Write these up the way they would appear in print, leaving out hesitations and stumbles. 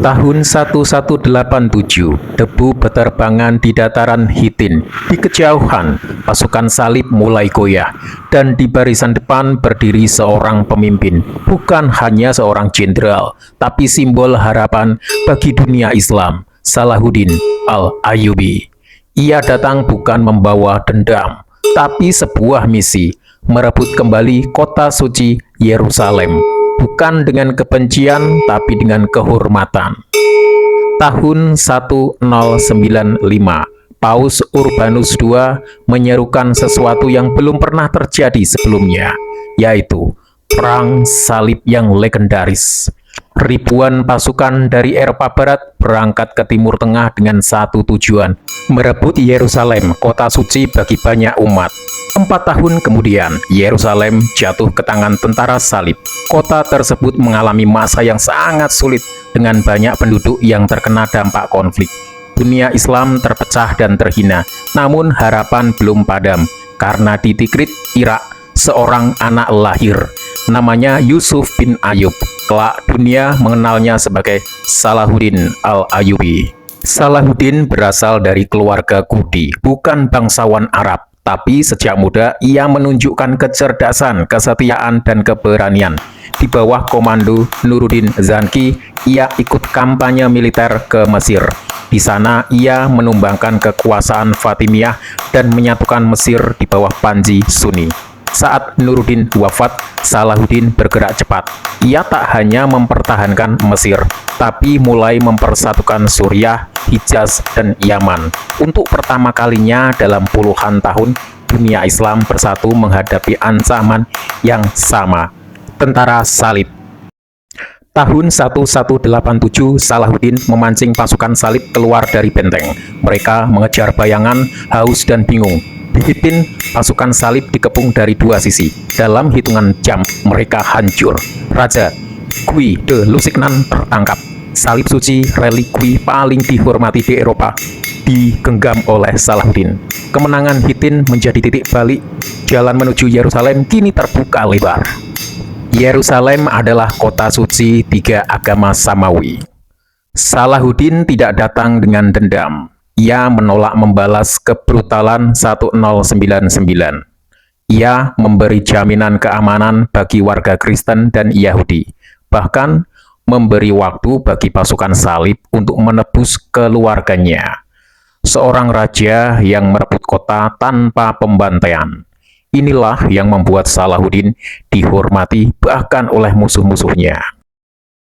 Tahun 1187, debu beterbangan di dataran Hitin. Di kejauhan, pasukan salib mulai goyah, dan di barisan depan berdiri seorang pemimpin, bukan hanya seorang jenderal, tapi simbol harapan bagi dunia Islam, Salahuddin Al-Ayyubi. Ia datang bukan membawa dendam, tapi sebuah misi, merebut kembali kota suci Yerusalem. Bukan dengan kebencian, tapi dengan kehormatan. Tahun 1095, Paus Urbanus II menyerukan sesuatu yang belum pernah terjadi sebelumnya, yaitu Perang Salib yang legendaris. Ribuan pasukan dari Eropa Barat berangkat ke Timur Tengah dengan satu tujuan, merebut Yerusalem, kota suci bagi banyak umat. 4 tahun kemudian, Yerusalem jatuh ke tangan tentara salib. Kota tersebut mengalami masa yang sangat sulit dengan banyak penduduk yang terkena dampak konflik. Dunia Islam terpecah dan terhina, namun harapan belum padam karena di Tikrit, Irak, seorang anak lahir. Namanya Yusuf bin Ayyub. Kelak dunia mengenalnya sebagai Salahuddin Al-Ayyubi. Salahuddin berasal dari keluarga Kurdi, bukan bangsawan Arab. Tapi sejak muda ia menunjukkan kecerdasan, kesetiaan, dan keberanian. Di bawah komando Nuruddin Zanki, ia ikut kampanye militer ke Mesir. Di sana ia menumbangkan kekuasaan Fatimiyah dan menyatukan Mesir di bawah Panji Sunni. Saat Nuruddin wafat, Salahuddin bergerak cepat. Ia tak hanya mempertahankan Mesir, tapi mulai mempersatukan Suriah, Hijaz, dan Yaman. Untuk pertama kalinya dalam puluhan tahun, dunia Islam bersatu menghadapi ancaman yang sama, tentara salib. Tahun 1187, Salahuddin memancing pasukan salib keluar dari benteng. Mereka mengejar bayangan, haus, dan bingung. Di Hitin, pasukan salib dikepung dari dua sisi. Dalam hitungan jam, mereka hancur. Raja Guy de Lusignan tertangkap. Salib suci, relikwi paling dihormati di Eropa, digenggam oleh Salahuddin. Kemenangan Hitin menjadi titik balik. Jalan menuju Yerusalem kini terbuka lebar. Yerusalem adalah kota suci tiga agama samawi. Salahuddin tidak datang dengan dendam. Ia menolak membalas kebrutalan 1099. Ia memberi jaminan keamanan bagi warga Kristen dan Yahudi, bahkan memberi waktu bagi pasukan salib untuk menebus keluarganya. Seorang raja yang merebut kota tanpa pembantaian. Inilah yang membuat Salahuddin dihormati bahkan oleh musuh-musuhnya.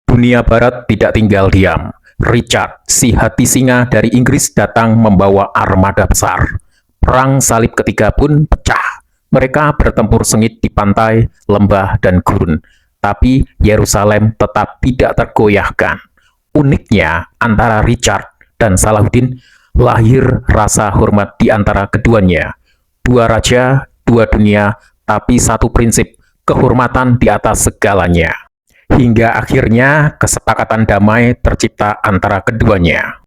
Dunia Barat tidak tinggal diam. Richard, si hati singa dari Inggris, datang membawa armada besar. Perang salib ketiga pun pecah. Mereka bertempur sengit di pantai, lembah, dan gurun. Tapi Yerusalem tetap tidak tergoyahkan. Uniknya, antara Richard dan Salahuddin lahir rasa hormat di antara keduanya. Dua raja, dua dunia, tapi satu prinsip, kehormatan di atas segalanya. Hingga akhirnya kesepakatan damai tercipta antara keduanya.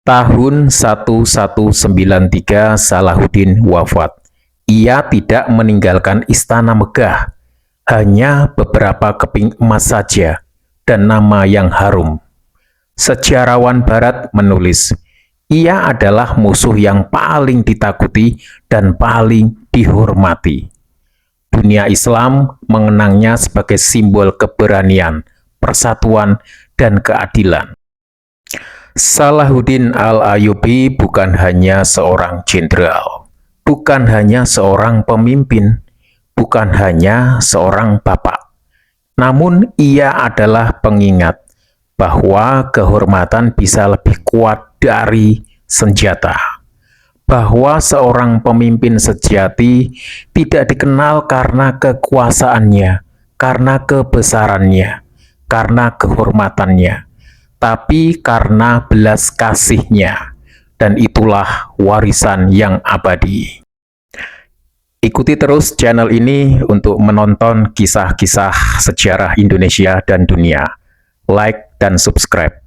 Tahun 1193, Salahuddin wafat. Ia tidak meninggalkan istana megah, hanya beberapa keping emas saja dan nama yang harum. Sejarawan Barat menulis, ia adalah musuh yang paling ditakuti dan paling dihormati. Dunia Islam mengenangnya sebagai simbol keberanian, persatuan, dan keadilan. Salahuddin Al-Ayyubi bukan hanya seorang jenderal, bukan hanya seorang pemimpin, bukan hanya seorang bapak. Namun ia adalah pengingat bahwa kehormatan bisa lebih kuat dari senjata. Bahwa seorang pemimpin sejati tidak dikenal karena kekuasaannya, karena kebesarannya, karena kehormatannya, tapi karena belas kasihnya, dan itulah warisan yang abadi. Ikuti terus channel ini untuk menonton kisah-kisah sejarah Indonesia dan dunia. Like dan subscribe.